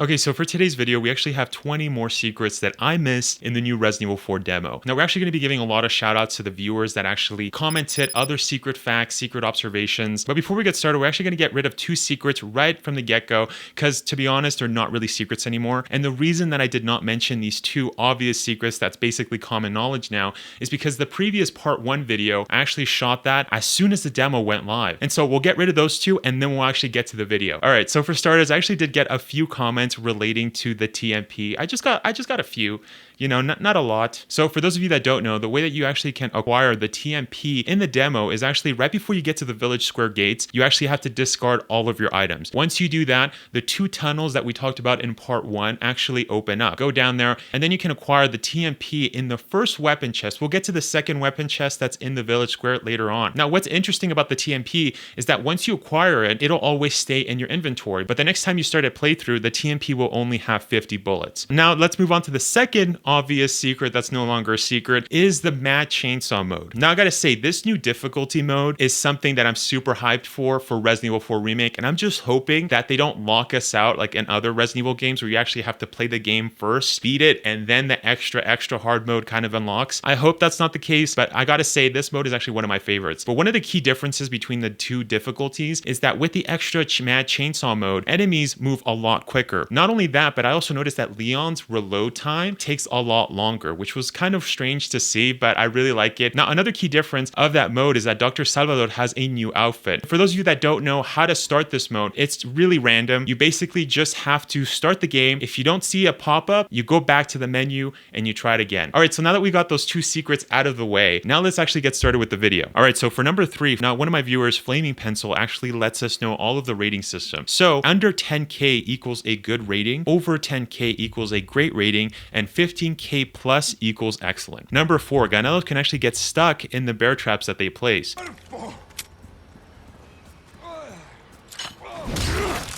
Okay, so for today's video, we actually have 20 more secrets that I missed in the new Resident Evil 4 demo. Now, we're actually going to be giving a lot of shout outs to the viewers that actually commented other secret facts, secret observations. But before we get started, we're actually going to get rid of 2 secrets right from the get-go, because to be honest, they're not really secrets anymore. And the reason that I did not mention these 2 obvious secrets that's basically common knowledge now is because the previous part 1 video, I actually shot that as soon as the demo went live. And so we'll get rid of those 2 and then we'll actually get to the video. All right, so for starters, I actually did get a few comments relating to the TMP. I just got a few, not a lot. So for those of you that don't know, the way that you actually can acquire the TMP in the demo is actually right before you get to the village square gates, you actually have to discard all of your items. Once you do that, the 2 tunnels that we talked about in part 1 actually open up. Go down there and then you can acquire the TMP in the first weapon chest. We'll get to the second weapon chest that's in the village square later on. Now, what's interesting about the TMP is that once you acquire it, it'll always stay in your inventory. But the next time you start a playthrough, the TMP will only have 50 bullets. Now, let's move on to the second obvious secret that's no longer a secret, is the Mad Chainsaw mode. Now, I gotta say, this new difficulty mode is something that I'm super hyped for Resident Evil 4 Remake, and I'm just hoping that they don't lock us out like in other Resident Evil games where you actually have to play the game first, speed it, and then the extra hard mode kind of unlocks. I hope that's not the case, but I gotta say, this mode is actually one of my favorites. But one of the key differences between the 2 difficulties is that with the extra Mad Chainsaw mode, enemies move a lot quicker. Not only that, but I also noticed that Leon's reload time takes a lot longer, which was kind of strange to see, but I really like it. Now, another key difference of that mode is that Dr. Salvador has a new outfit. For those of you that don't know how to start this mode, it's really random. You basically just have to start the game. If you don't see a pop-up, you go back to the menu and you try it again. All right, so now that we got those 2 secrets out of the way, now let's actually get started with the video. All right, so for number 3, now one of my viewers, Flaming Pencil, actually lets us know all of the rating systems. So under 10K equals a good rating, over 10K equals a great rating, and 15K plus equals excellent. Number 4, Ganellos can actually get stuck in the bear traps that they place.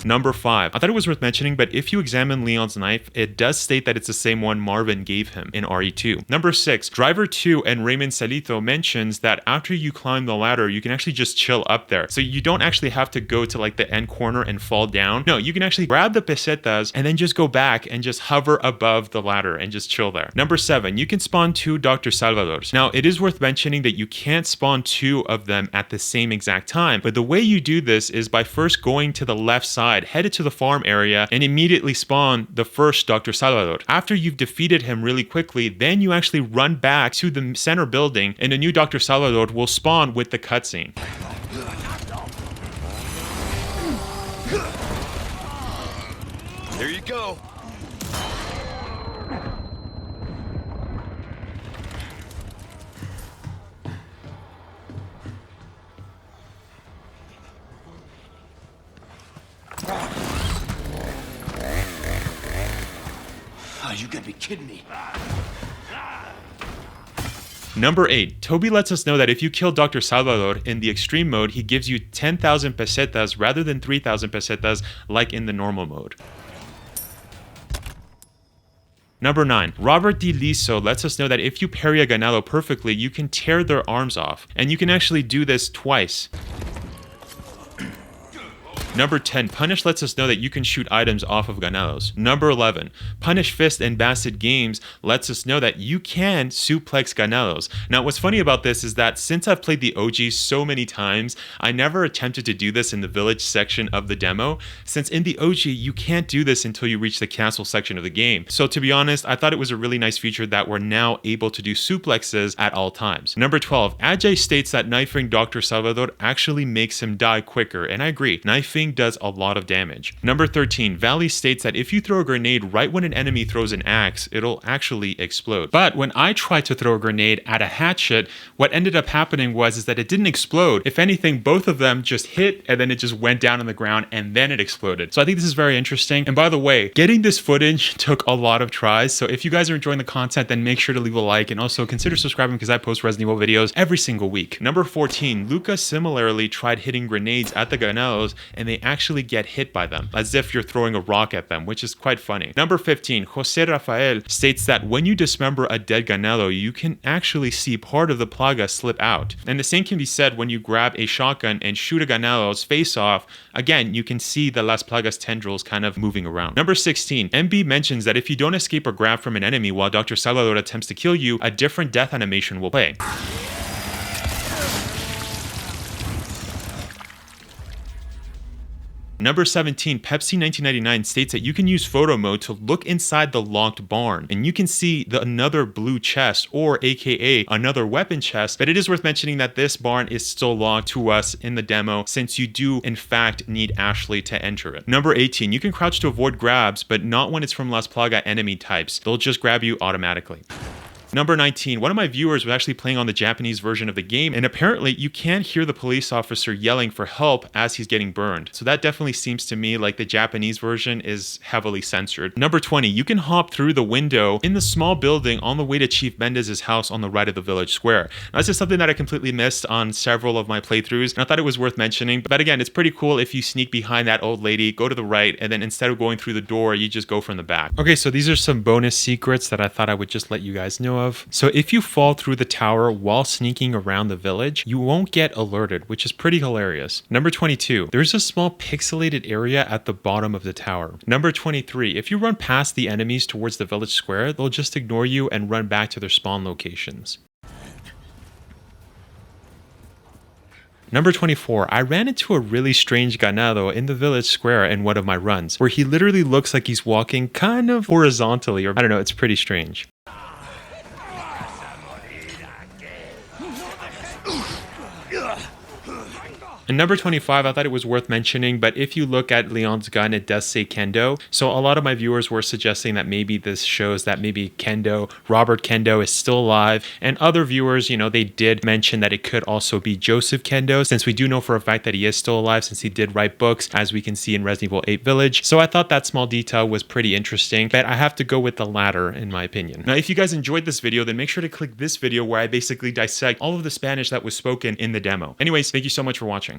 Number 5, I thought it was worth mentioning, but if you examine Leon's knife, it does state that it's the same one Marvin gave him in RE2. Number 6, Driver 2 and Raymond Salito mentions that after you climb the ladder, you can actually just chill up there. So you don't actually have to go to like the end corner and fall down. No, you can actually grab the pesetas and then just go back and just hover above the ladder and just chill there. Number 7, you can spawn 2 Dr. Salvadors. Now, it is worth mentioning that you can't spawn 2 of them at the same exact time, but the way you do this is by first going to the left side, headed to the farm area, and immediately spawn the first Dr. Salvador. After you've defeated him really quickly, then you actually run back to the center building and a new Dr. Salvador will spawn with the cutscene. There you go. Oh, you gotta be kidding me. Number 8, Toby lets us know that if you kill Dr. Salvador in the extreme mode, he gives you 10,000 pesetas rather than 3,000 pesetas like in the normal mode. Number 9, Robert D. Liso lets us know that if you parry a Ganello perfectly, you can tear their arms off. And you can actually do this twice. Number 10, Punish lets us know that you can shoot items off of Ganellos. Number 11, Punish Fist and Bastard Games lets us know that you can suplex Ganellos. Now, what's funny about this is that since I've played the OG so many times, I never attempted to do this in the village section of the demo, since in the OG, you can't do this until you reach the castle section of the game. So to be honest, I thought it was a really nice feature that we're now able to do suplexes at all times. Number 12, Ajay states that knifing Dr. Salvador actually makes him die quicker, and I agree, knifing does a lot of damage. Number 13, Valley states that if you throw a grenade right when an enemy throws an axe, it'll actually explode. But when I tried to throw a grenade at a hatchet, what ended up happening was that it didn't explode. If anything, both of them just hit and then it just went down on the ground and then it exploded. So I think this is very interesting. And by the way, getting this footage took a lot of tries. So if you guys are enjoying the content, then make sure to leave a like and also consider subscribing because I post Resident Evil videos every single week. Number 14, Luca similarly tried hitting grenades at the Ganellos and they actually get hit by them, as if you're throwing a rock at them, which is quite funny. Number 15, Jose Rafael states that when you dismember a dead ganado, you can actually see part of the plaga slip out. And the same can be said when you grab a shotgun and shoot a ganado's face off. Again, you can see the Las Plagas tendrils kind of moving around. Number 16, MB mentions that if you don't escape or grab from an enemy while Dr. Salvador attempts to kill you, a different death animation will play. Number 17, Pepsi 1999 states that you can use photo mode to look inside the locked barn, and you can see another blue chest, or aka another weapon chest, but it is worth mentioning that this barn is still locked to us in the demo, since you do in fact need Ashley to enter it. Number 18, you can crouch to avoid grabs, but not when it's from Las Plaga enemy types. They'll just grab you automatically. Number 19, one of my viewers was actually playing on the Japanese version of the game, and apparently you can't hear the police officer yelling for help as he's getting burned. So that definitely seems to me like the Japanese version is heavily censored. Number 20, you can hop through the window in the small building on the way to Chief Mendez's house on the right of the village square. Now, this is something that I completely missed on several of my playthroughs, and I thought it was worth mentioning. But again, it's pretty cool if you sneak behind that old lady, go to the right, and then instead of going through the door, you just go from the back. Okay, so these are some bonus secrets that I thought I would just let you guys know of. So if you fall through the tower while sneaking around the village, you won't get alerted, which is pretty hilarious. Number 22, there's a small pixelated area at the bottom of the tower. Number 23, if you run past the enemies towards the village square, they'll just ignore you and run back to their spawn locations. Number 24, I ran into a really strange ganado in the village square in one of my runs, where he literally looks like he's walking kind of horizontally, or I don't know, it's pretty strange. And number 25, I thought it was worth mentioning, but if you look at Leon's gun, it does say Kendo. So a lot of my viewers were suggesting that maybe this shows that maybe Robert Kendo is still alive. And other viewers, they did mention that it could also be Joseph Kendo, since we do know for a fact that he is still alive, since he did write books, as we can see in Resident Evil 8 Village. So I thought that small detail was pretty interesting, but I have to go with the latter in my opinion. Now, if you guys enjoyed this video, then make sure to click this video where I basically dissect all of the Spanish that was spoken in the demo. Anyways, thank you so much for watching.